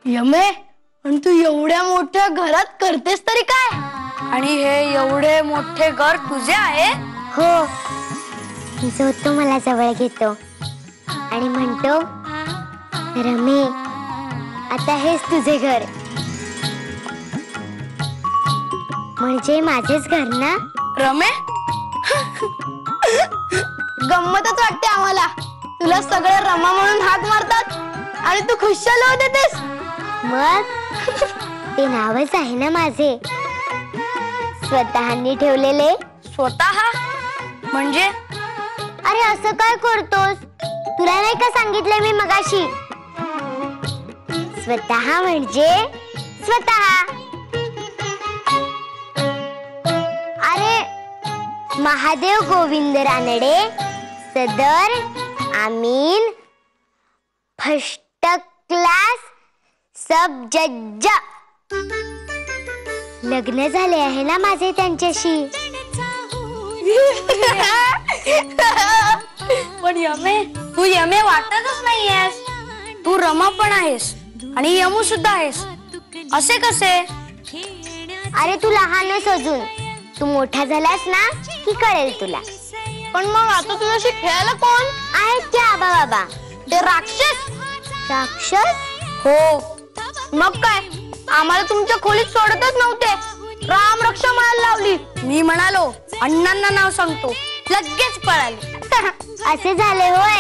यमे, पण तू एवढ्या मोठ्या घरात करतेस तरी काय? आणि हे एवढे मोठे घर तुझे आहे? हो, जो तो मला जवळ घेतो आणि म्हणतो, रमे आता हेच तुझे घर. म्हणजे माझेच घर ना? रमे, गंमतच वाटते आम्हाला. तुला सगळे रमा म्हणून हाक मारतात आणि तू खुशाल होत देतेस. मग ते नावच आहे ना माझे, स्वतःनी ठेवलेले. स्वतः म्हणजे? अरे असं काय करतोस? तुला नाही का सांगितलंय मी मगाशी? स्वतः म्हणजे स्वतः. अरे महादेव गोविंद रानडे, सदर आमीन, फर्स्ट क्लास, सब जज. लग्न झाले आहे ना माझे त्यांच्याशी. पण यमे, तू यमे वाटतच नाहीयेस. तू रमा पण आहेस आणि यमू सुद्धा आहेस. असे कसे? अरे तू लहानच अजून. तू मोठा झालास ना की कळेल तुला. पण मग आता तुझ्याशी खेळायला कोण आहेत की आबा बाबा? ते राक्षस. राक्षस? हो, मग काय, आम्हाला तुमच्या खोलीत सोडतच नव्हते. राम रक्षा म्हणायला लावली. मी म्हणालो अण्णांना नाव सांगतो, लगेच पळाले. असे झाले होय?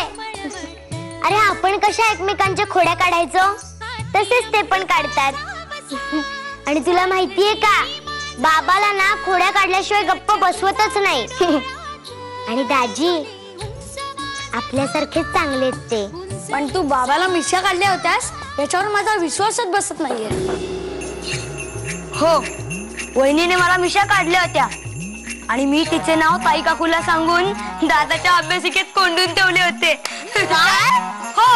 अरे आपण कशा एकमेकांच्या खोड्या काढायचो तसेच ते पण काढतात. आणि तुला माहितीये का, बाबाला ना खोड्या काढल्याशिवाय गप्प बसवतच नाही. आणि दाजी आपल्यासारखेच चांगलेच ते. पण तू बाबाला मिशा काढल्या होत्यास याच्यावर माझा विश्वासच बसत नाहीये. हो, वहिनीने मला मिशा काढल्या होत्या आणि मी तिचे नाव ताई काकूला सांगून दादाच्या अभ्यासिकेत कोंडून ठेवले होते. हो.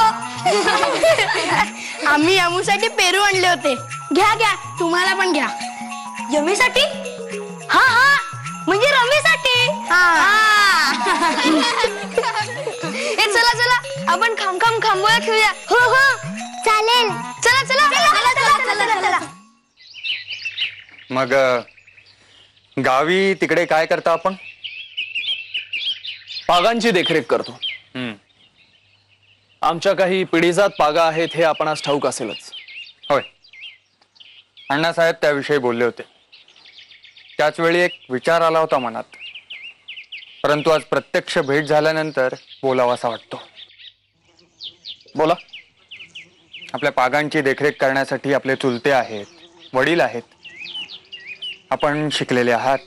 आम्ही यमूसाठी पेरू आणले होते. घ्या घ्या, तुम्हाला पण घ्या. यमीसाठी? हा हा, म्हणजे रमेसाठी. चला चला, आपण खांबोळ्या खेळूया. हो हो चालेल. चला चला चला चला चला. मग गावी तिकडे काय करता आपण? पागांची देखरेख करतो. आमच्या काही पिढीजात पागा आहेत हे आपणास ठाऊक असेलच. होय, अण्णासाहेब त्याविषयी बोलले होते. त्याच वेळी एक विचार आला होता मनात, परंतु आज प्रत्यक्ष भेट झाल्यानंतर बोलावासा वाटतो. बोला. आपल्या पागांची देखरेख करण्यासाठी आपले चुलते आहेत, वडील आहेत, आपण शिकलेले आहात,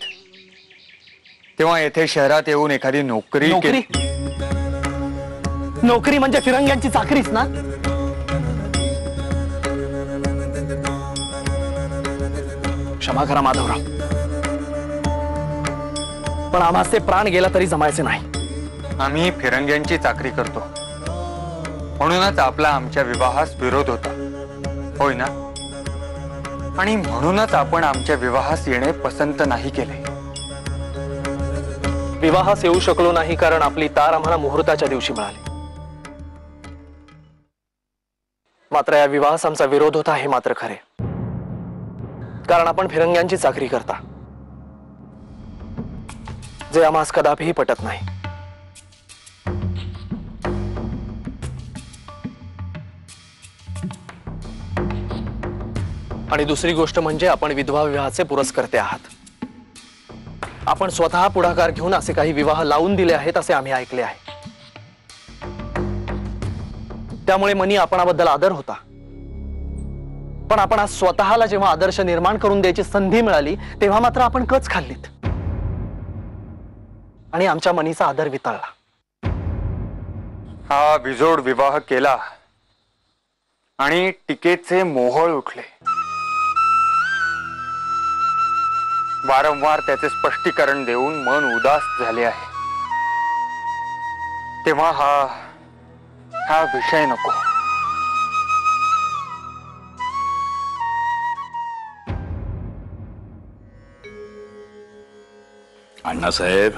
तेव्हा येथे शहरात येऊन एखादी नोकरी नोकरी म्हणजे फिरंग्यांची चाकरीच ना? क्षमा करा माधवराव, पण आम्हास ते प्राण गेला तरी जमायचे नाही. आम्ही फिरंग्यांची चाकरी करतो म्हणूनच आपला आमच्या विवाहास विरोध होता, होय ना? आणि म्हणूनच आपण आमच्या विवाहास येणे पसंत नाही केले. विवाहास येऊ शकलो नाही कारण आपली तार आम्हाला मुहूर्ताच्या दिवशी मिळाली. मात्र या विवाहास आमचा विरोध होता हे मात्र खरे, कारण आपण फिरंग्यांची चाकरी करता, जे आम्हास कदापिही पटत नाही. आणि दुसरी गोष्ट म्हणजे आपण विधवा विवाहाचे पुरस्कर्ते आहात. आपण स्वतः पुढाकार घेऊन असे काही विवाह लावून दिले आहेत असे आम्ही ऐकले आहे. त्यामुळे मनी आपणाबद्दल आदर होता. पण आपण आज स्वतःला जेव्हा आदर्श निर्माण करून द्यायची संधी मिळाली तेव्हा मात्र आपण कच खाल्लीत आणि आमच्या मनीचा आदर वितळला. हा बिजोड विवाह केला आणि टीकेचे मोहोळ उठले. वारंवार त्याचे स्पष्टीकरण देऊन मन उदास झाले आहे. तेव्हा हा विषय नको. अण्णासाहेब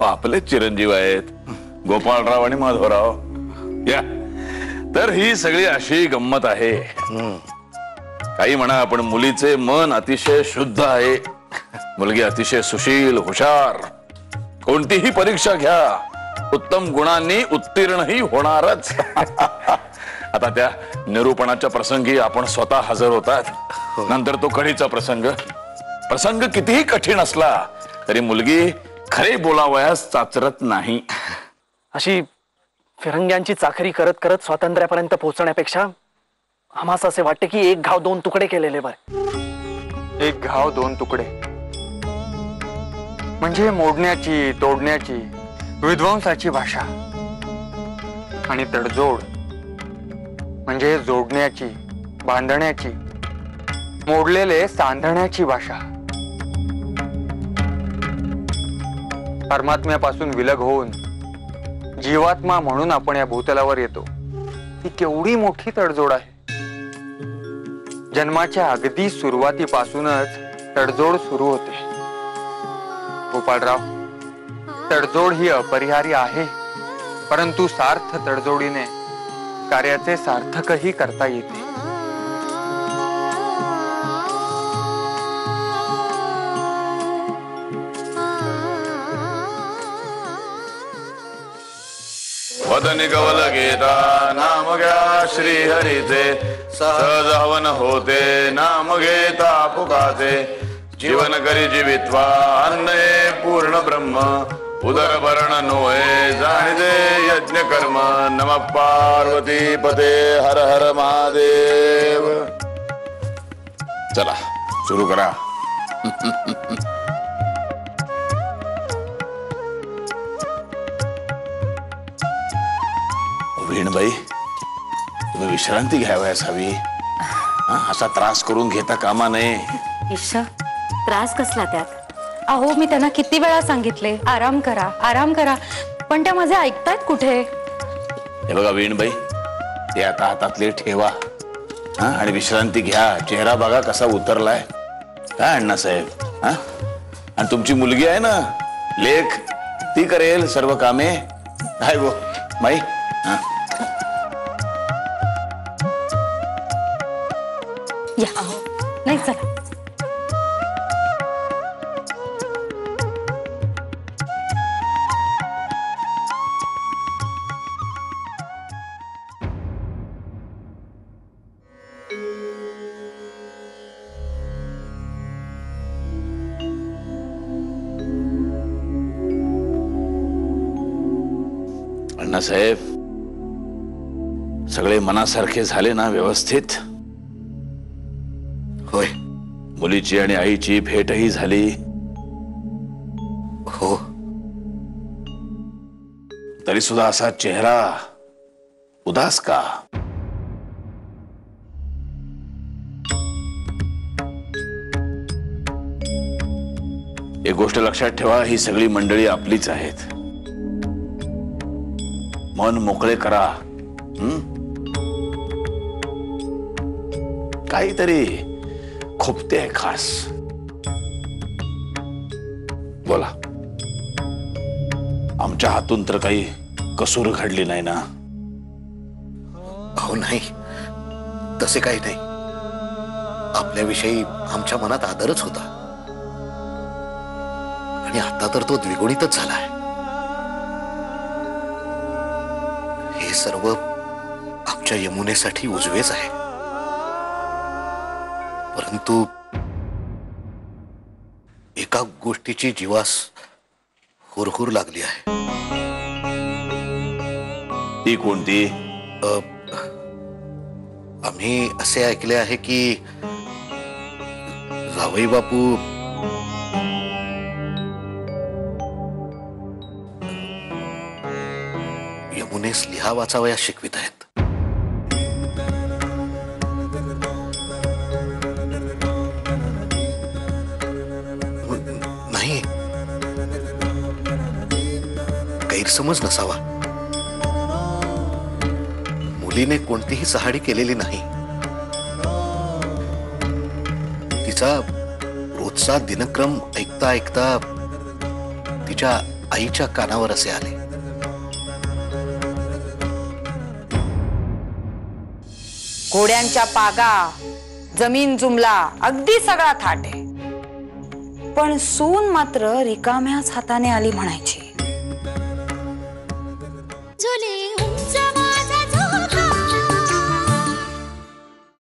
आपले चिरंजीव आहेत गोपाळराव आणि माधवराव. या तर ही सगळी अशी गंमत आहे. काही म्हणा पण मुलीचे मन अतिशय शुद्ध आहे. मुलगी अतिशय सुशील हुशार. कोणतीही परीक्षा घ्या उत्तम गुणांनी उत्तीर्णही होणारच. आता त्या निरूपणाच्या प्रसंगी आपण स्वतः हजर होतात. नंतर तो कढीचा प्रसंग कितीही कठीण असला तरी मुलगी खरे बोलावयास चाचरत नाही. अशी फिरंग्यांची चाकरी करत करत स्वातंत्र्यापर्यंत पोहोचण्यापेक्षा आम्हाला असे वाटते की एक घाव दोन तुकडे केलेले बरे. एक घाव दोन तुकडे म्हणजे मोडण्याची तोडण्याची विध्वंसाची भाषा आणि तडजोड म्हणजे जोडण्याची बांधण्याची मोडलेले सांधण्याची भाषा. परमात्म्यापासून विलग होऊन जीवात्मा म्हणून आपण या भूतलावर येतो. ती केवढी मोठी तडजोड आहे. जन्माच्या अगदी सुरुवातीपासूनच तडजोड सुरू होते. गोपाळराव तडजोड ही अपरिहार्य आहे परंतु सार्थ तडजोडीने कार्याचे सार्थकही करता येते. वदनी कवल घेता नाम घ्या श्री हरीचे सहज हवन होते नाम घेता पुकाचे जीवन करी जीवित्वा अन्न हे पूर्ण ब्रह्म उदर भरण नोहे जाणिते यज्ञ कर्म नम पार्वती पते हर हर महादेव. चला सुरू करा. वीणबाई तुम्ही विश्रांती घ्यावयास हवी. असा त्रास करून घेता कामा नये. ईशा त्रास कसला त्यात? अहो मी त्यांना किती वेळा सांगितले आराम करा आराम करा पण त्या माझे ऐकतायत कुठे? हे बघा वीणबाई ते आता हातातले ठेवा आणि विश्रांती घ्या. चेहरा बघा कसा उतरलाय. काय अण्णासाहेब आणि तुमची मुलगी आहे ना लेख ती करेल सर्व कामे. काय गो माई या नाही चला. अण्णासाहेब सगळे मनासारखे झाले ना व्यवस्थित? होय. मुलीची आणि आईची भेटही झाली. हो. तरी सुद्धा असा चेहरा उदास का? एक गोष्ट लक्षात ठेवा ही सगळी मंडळी आपलीच आहेत. मन मोकळे करा. काहीतरी खुपते खास. बोला. आमच्या हातून तर काही कसूर घडली नाही ना? अहो नाही तसे काही नाही. आपल्याविषयी आमच्या मनात आदरच होता आणि आता तर तो द्विगुणितच झालाय. हे सर्व आमच्या यमुनेसाठी उजवेच आहे. परंतु एका गोष्टीची जीवास हुरहुर लागली आहे. ती कोणती? आम्ही असे ऐकले आहे की जावई बापू यमुनेस लिहा वाचावया शिकवित आहेत. नाही, गैरसमज नसावा. मुलीने कोणतीही चहाडी केलेली नाही. तिचा रोजचा दिनक्रम ऐकता ऐकता तिच्या आईच्या कानावर असे आले. घोड्यांच्या पागा, जमीन जुमला, अगदी सगळा थाट आहे. पण सून मात्र रिकाम्याच हाताने आली म्हणायची. झुले